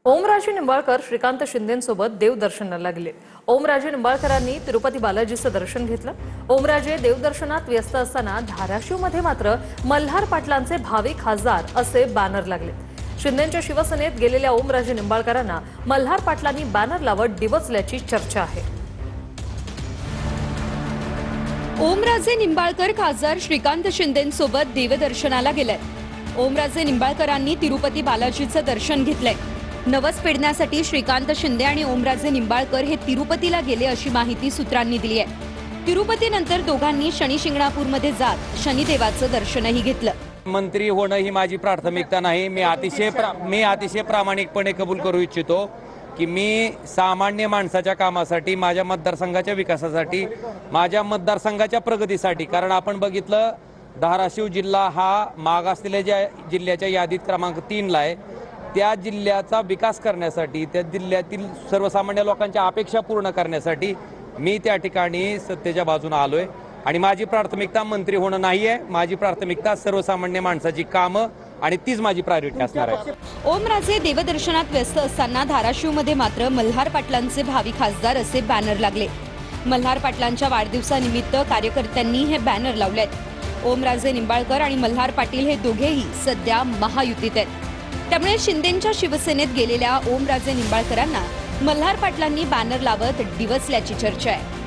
ओमराजे निंबाळकर श्रीकांत शिंदेंसोबत देवदर्शनाला गेले। ओमराजे निंबाळकरांनी तिरुपती बालाजीचं दर्शन घेतलं। ओमराजे देवदर्शनात व्यस्त असताना धाराशिवमध्ये मात्र मल्हार पाटलांचे भावी खासदार असे बॅनर लागले। शिंदेंच्या शिवसेनेत गेलेल्या ओमराजे निंबाळकरांना मल्हार पाटलांनी बॅनर लावत डिवचल्याची चर्चा आहे। ओमराजे निंबाळकर खासदार श्रीकांत शिंदेंसोबत देवदर्शनाला गेले। ओमराजे निंबाळकरांनी तिरुपती बालाजीचं दर्शन घेतलंय। नवस पेडण्यासाठी श्रीकांत शिंदे आणि ओमराजे निंबाळकर हे तिरुपतीला गेले अशी माहिती सूत्रांनी दिली आहे। तिरुपतीनंतर दोघांनी शनी शिंगणापूरमध्ये जात शनिदेवाचं दर्शनही घेतलं। मंत्री होणं ही माझी प्राथमिकता नाही। मी अतिशय प्रामाणिकपणे कबूल करू इच्छितो की मी सामान्य माणसाच्या कामासाठी, माझ्या मतदारसंघाच्या विकासासाठी, माझ्या मतदारसंघाच्या प्रगतीसाठी, कारण आपण बघितलं धाराशिव जिल्हा हा मागासलेल्या जिल्ह्याच्या यादीत क्रमांक 3 ला आहे। त्या जिल्ह्याचा विकास करण्यासाठी, त्या जिल्ह्यातील सर्वसामान्य लोकांच्या अपेक्षा पूर्ण करण्यासाठी मी त्या ठिकाणी सत्तेच्या बाजूने आलोय आणि माझी प्राथमिकता मंत्री होणं नाहीये। माझी प्राथमिकता सर्वसामान्य माणसाची कामं आणि तीच माझी प्रायोरिटी असणार आहे। ओमराजे देवदर्शनात व्यस्त असताना धाराशिवमध्ये मात्र मल्हार पाटलांचे भावी खासदार असे बॅनर लागले। मल्हार पाटलांच्या वाढदिवसानिमित्त कार्यकर्त्यांनी हे बॅनर लावलेत। ओमराजे निंबाळकर आणि मल्हार पाटील हे दोघेही सध्या महायुतीत आहेत। त्यामुळे शिंदेंच्या शिवसेनेत गेलेल्या ओमराजे निंबाळकरांना मल्हार पाटलांनी बॅनर लावत डिवचल्याची चर्चा आहे।